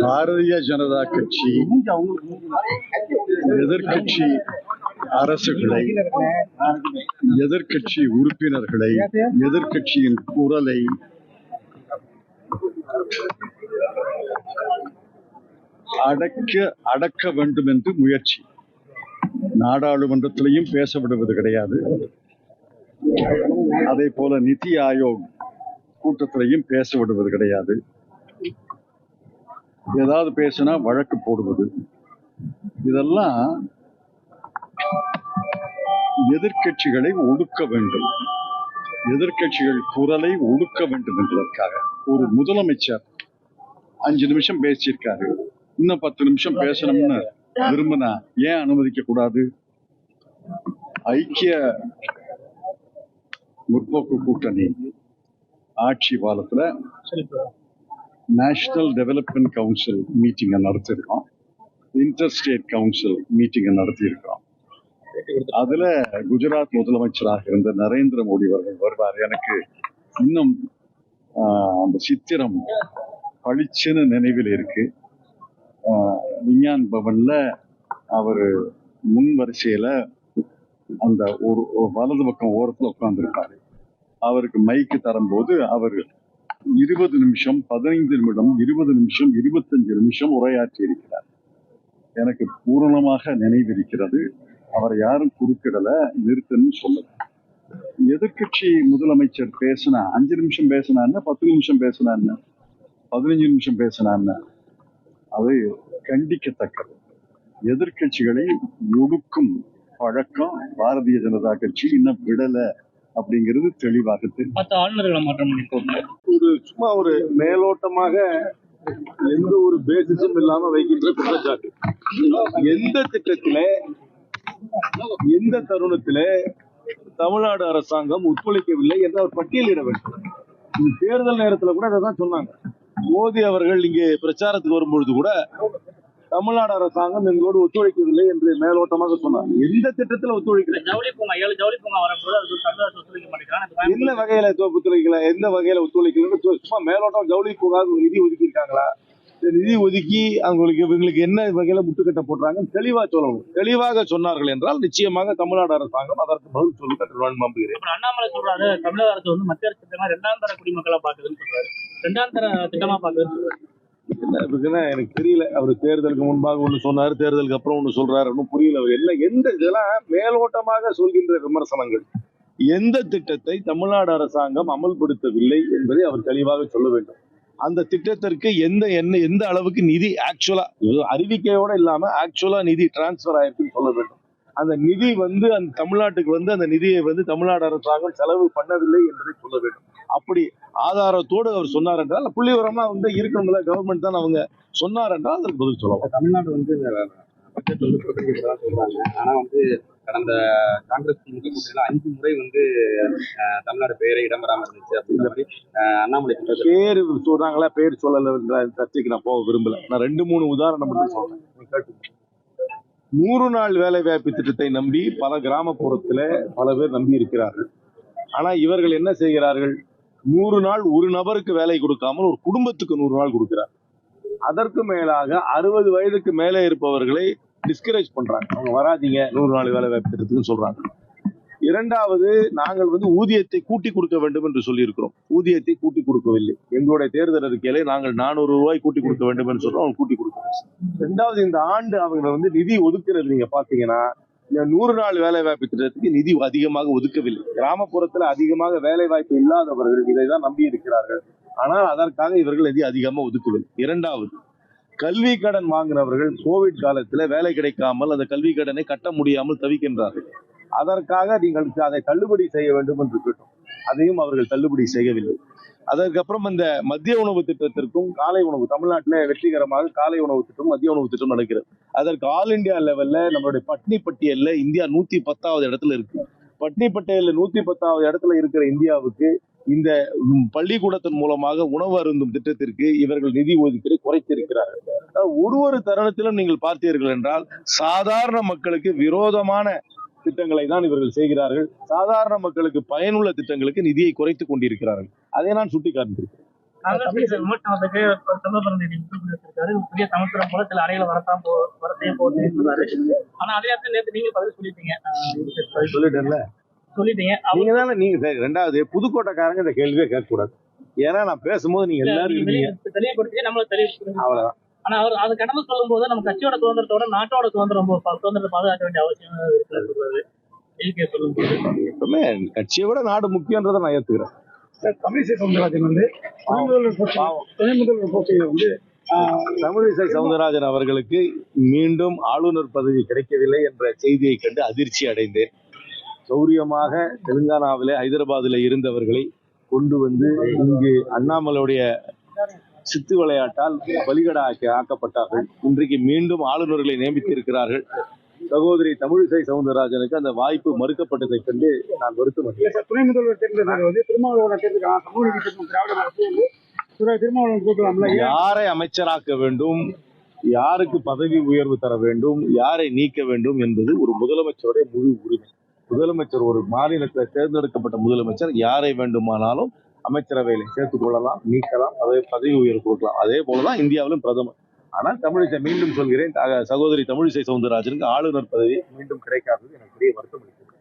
பாரதிய ஜனதா கட்சி எதிர்கட்சி அரசுகளை, எதிர்கட்சி உறுப்பினர்களை, எதிர்கட்சியின் குரலை அடக்க வேண்டும் என்று முயற்சி. நாடாளுமன்றத்திலையும் பேசப்படுவது கிடையாது. அதே போல நிதி ஆயோக் கூட்டத்திலையும் பேச விடுவது கிடையாது. ஏதாவது பேசினா வழக்கு போடுவது, இதெல்லாம் எதிர்கட்சிகளை ஒடுக்க வேண்டும், எதிர்கட்சிகள் குரலை ஒடுக்க வேண்டும் என்பதற்காக. ஒரு முதலமைச்சர் 5 நிமிஷம் பேசியிருக்காரு, இன்னும் 10 நிமிஷம் பேசணும்னு விரும்பினா ஏன் அனுமதிக்க கூடாது? ஐக்கிய முற்போக்கு கூட்டணி ஆட்சி காலத்துல நேஷனல் டெவலப்மெண்ட் கவுன்சில் மீட்டிங்கை நடத்திருக்கோம், இன்டர் ஸ்டேட் கவுன்சில் மீட்டிங்கை நடத்தியிருக்கோம். அதுல குஜராத் முதலமைச்சராக இருந்த நரேந்திர மோடி அவர்கள் வருவார். எனக்கு இன்னும் அந்த சித்திரம் பளிச்சுன்னு நினைவில் இருக்கு. விஞ்ஞான் பவன்ல அவர் முன் வரிசையில அந்த ஒரு வலது பக்கம் ஓரத்துல உட்கார்ந்துருப்பாரு. அவருக்கு மைக்கு தரும்போது அவர் 20 நிமிஷம், 15 நிமிடம், 20 நிமிஷம், 25 நிமிஷம் உரையாற்றி இருக்கிறார். எனக்கு பூரணமாக நினைவிருக்கிறது. அவரை யாரும் குறுக்கிடல, நிறுத்தன்னு சொல்லல. எதிர்கட்சி முதலமைச்சர் பேசினா 5 நிமிஷம் பேசினான்னு, 10 நிமிஷம் பேசினான்னு, 15 நிமிஷம் பேசினான்னு, அது கண்டிக்கத்தக்கது. எதிர்கட்சிகளை ஒடுக்கும் பழக்கம் பாரதிய ஜனதா கட்சி இன்னும் விடல அப்படிங்கிறது தெளிவாக சும்மா ஒரு மேலோட்டமாக எந்த ஒரு பேசிஸும் இல்லாம வைக்கின்ற குற்றச்சாட்டு. எந்த திட்டத்தில, எந்த தருணத்தில தமிழ்நாடு அரசாங்கம் ஒத்துழைக்கவில்லை என்று அவர் பட்டியலிட வேண்டும். தேர்தல் நேரத்தில் கூட அதான் சொன்னாங்க. மோடி அவர்கள் இங்கே பிரச்சாரத்துக்கு வரும்பொழுது கூட தமிழ்நாடு அரசாங்கம் எங்களோடு ஒத்துழைக்கவில்லை என்று மேலோட்டமாக சொன்னார். எந்த திட்டத்தில் ஒத்துழைக்கல? என்ன வகையில ஒத்துழைக்கல? எந்த வகையில ஒத்துழைக்கல? சும்மா மேலோட்டம் ஜவுளி பூங்காவுக்கு நிதி ஒதுக்கி இருக்காங்களா? நிதி ஒதுக்கி இவங்களுக்கு என்ன வகையில முட்டுக்கட்ட போடுறாங்க தெளிவா சொல்லணும். தெளிவாக சொன்னார்கள் என்றால் நிச்சயமாக தமிழ்நாடு அரசாங்கம் அதற்கு பதில் சொல்லி நம்புகிறேன். அண்ணாமலை சொல்றாரு, தமிழக அரசு வந்து மத்திய அரசு திட்டமா 2ஆம் தர குடிமக்களா பாக்குதுன்னு சொல்றாரு. 2ஆம் தர திட்டமா பாக்குதுன்னு சொல்றாரு. என்ன இருக்குன்னா எனக்கு தெரியல. அவர் தேர்தலுக்கு முன்பாக ஒண்ணு சொன்னாரு, தேர்தலுக்கு அப்புறம் ஒண்ணு சொல்றாரு, ஒன்னும் புரியல. அவர் என்ன எந்த இதெல்லாம் மேலோட்டமாக சொல்கின்ற விமர்சனங்கள். எந்த திட்டத்தை தமிழ்நாடு அரசாங்கம் அமல்படுத்தவில்லை என்பதை அவர் தெளிவாக சொல்ல வேண்டும். அந்த திட்டத்திற்கு எந்த அளவுக்கு நிதி ஆக்சுவலா அறிவிக்கையோட இல்லாம ஆக்சுவலா நிதி டிரான்ஸ்பர் ஆயிருக்குன்னு சொல்ல வேண்டும். அந்த நிதி வந்து அந்த தமிழ்நாட்டுக்கு அந்த நிதியை தமிழ்நாடு அரசாங்கம் செலவு பண்ணவில்லை என்பதை சொல்ல வேண்டும். அப்படி ஆதாரத்தோடு அவர் சொன்னார் என்றால், புள்ளிவரமா இருக்கணும்ல, கவர்மெண்ட் தான் அவங்க சொன்னார் என்றால் அதற்கு பதில் சொல்லலாம். தமிழ்நாடு பட்ஜெட் சொல்றாங்க. ஆனா கடந்த காங்கிரஸ் திமுக கூட்டணியில 5 முறை தமிழ்நாடு பெயரை இடம்பெறாம இருந்துச்சு அப்படின்ற மாதிரி அண்ணாமலை பேர் சொல்றாங்களா, பேர் சொல்லல சர்ச்சைக்கு நான் போக விரும்பல. நான் 2-3 உதாரணம் மட்டும் சொல்றேன். 100 நாள் வேலை வாய்ப்பு திட்டத்தை நம்பி பல கிராமப்புறத்துல பல பேர் நம்பி இருக்கிறார்கள். ஆனா இவர்கள் என்ன செய்கிறார்கள்? 100 நாள் ஒரு நபருக்கு வேலை கொடுக்காமல் ஒரு குடும்பத்துக்கு 100 நாள் கொடுக்கிறார். அதற்கு மேலாக 60 வயதுக்கு மேலே இருப்பவர்களை டிஸ்கரேஜ் பண்றாங்க. அவங்க வராதீங்க 100 நாள் வேலை வாய்ப்பு திட்டத்துக்கு சொல்றாங்க. இரண்டாவது, நாங்கள் ஊதியத்தை கூட்டி கொடுக்க வேண்டும் என்று சொல்லி இருக்கிறோம். ஊதியத்தை கூட்டி கொடுக்கவில்லை. எங்களுடைய தேர்தல் அறிக்கையிலே நாங்கள் 400 ரூபாய் கூட்டி கொடுக்க வேண்டும் என்று சொல்றோம், அவங்க கூட்டி கொடுக்கணும். இரண்டாவது, இந்த ஆண்டு அவங்க நிதி ஒதுக்குறது நீங்க பாத்தீங்கன்னா 100 நாள் வேலை வாய்ப்பு திட்டத்துக்கு நிதி அதிகமாக ஒதுக்கவில்லை. கிராமப்புறத்துல அதிகமாக வேலை வாய்ப்பு இல்லாதவர்கள் இதைதான் நம்பி இருக்கிறார்கள். ஆனால் அதற்காக இவர்கள் நிதி அதிகமாக ஒதுக்கவில்லை. இரண்டாவது, கல்வி கடன் வாங்கினவர்கள் கோவிட் காலத்துல வேலை கிடைக்காமல் அந்த கல்வி கடனை கட்ட முடியாமல் தவிக்கின்றார்கள். அதற்காக நீங்கள் அதை தள்ளுபடி செய்ய வேண்டும் என்று கேட்டோம். அதையும் அவர்கள் தள்ளுபடி செய்யவில்லை. அதற்கப்புறம் இந்த மதிய உணவு திட்டத்திற்கும் காலை உணவு, தமிழ்நாட்டில் வெற்றிகரமாக காலை உணவு திட்டம், மதிய உணவு திட்டம் நடக்கிறது. அதற்கு ஆல் இந்தியா லெவல்ல நம்மளுடைய பட்னி பட்டியல்ல இந்தியா 110வது இடத்துல இருக்கு. பட்னி பட்டியல்ல 110வது இடத்துல இருக்கிற இந்தியாவுக்கு இந்த பள்ளிக்கூடத்தின் மூலமாக உணவு அருந்தும் திட்டத்திற்கு இவர்கள் நிதி ஒதுக்கீடு குறைத்திருக்கிறார்கள். ஒரு தருணத்திலும் நீங்கள் பார்த்தீர்கள் என்றால் சாதாரண மக்களுக்கு விரோதமான திட்டங்களை தான் இவர்கள் செய்கிறார்கள். சாதாரண மக்களுக்கு பயனுள்ள திட்டங்களுக்கு நிதியை குறைத்துக் கொண்டிருக்கிறார்கள். அதை நான் சுட்டிக்காட்டியிருக்கிறேன். விமர்சனத்துக்கு சமூகம் வச்சிருக்காரு. புதிய சமுத்திரம் போல சில அறைகளை வரத்தையே போகுதுன்னு சொல்றாரு. ஆனா அதே நேரத்தில் நேற்று நீங்க பதில் சொல்லிட்டீங்க. சொல்லிட்டேன்ல, சொல்லிட்டீங்க. நீங்க தானே நீங்க சரி. ரெண்டாவது, புதுக்கோட்டைக்காரங்க இந்த கேள்வியே கேட்கக்கூடாது. ஏன்னா நான் பேசும்போது நீங்க எல்லாரும் இருக்கீங்க, தெளிவுபடுத்தி நம்மள தெளிவுபடுத்தி. அவ்வளவுதான். ஆனா அவர் அதை கடந்து சொல்லும் போது நம்ம கட்சியோட சுதந்திரத்தோட நாட்டோட சுதந்திரத்தை பாதுகாக்க வேண்டிய அவசியம் இருக்கிறது. சொல்லும் போது எப்பவுமே கட்சியை விட நாடு முக்கியன்றதை நான் ஏத்துக்கிறேன். தமிழிசை சவுந்தரராஜன் வந்து துணை முதல்வர் போட்டியில வந்து தமிழிசை சவுந்தரராஜன் அவர்களுக்கு மீண்டும் ஆளுநர் பதவி கிடைக்கவில்லை என்ற செய்தியை கண்டு அதிர்ச்சி அடைந்தேன். சௌரியமாக தெலுங்கானாவிலே ஹைதராபாத்தில் இருந்தவர்களை கொண்டு வந்து இங்கு அண்ணாமலையுடைய சித்து விளையாட்டால் பலிகடா ஆக்கப்பட்டார்கள். இன்றைக்கு மீண்டும் ஆளுநர்களை நியமித்திருக்கிறார்கள். சகோதரி தமிழிசை சவுந்தரராஜனுக்கு அந்த வாய்ப்பு மறுக்கப்பட்டதை கண்டு நான் வருத்தம் அடைகிறேன். துணை முதல்வர் தேர்ந்தெடுக்கிறது வந்து திருமாவளவனை தேர்ந்தெடுக்கலாம். சமூக நீதி திராவிட அரசு வந்து திருமாவளவன் கூட்டலாம்ல. யாரை அமைச்சராக்க வேண்டும், யாருக்கு பதவி உயர்வு தர வேண்டும், யாரை நீக்க வேண்டும் என்பது ஒரு முதலமைச்சருடைய முழு உரிமை. முதலமைச்சர், ஒரு மாநிலத்தில் தேர்ந்தெடுக்கப்பட்ட முதலமைச்சர் யாரை வேண்டுமானாலும் அமைச்சரவையில் சேர்த்துக் கொள்ளலாம், நீக்கலாம், பதவி உயர்வு கொடுக்கலாம். அதே போலதான் இந்தியாவிலும் பிரதமர். ஆனால் தமிழிசை, மீண்டும் சொல்கிறேன், சகோதரி தமிழிசை சவுந்தரராஜனுக்கு ஆளுநர் பதவி மீண்டும் கிடைக்காதது எனக்கு பெரிய வருத்தம் அளிக்கிறது.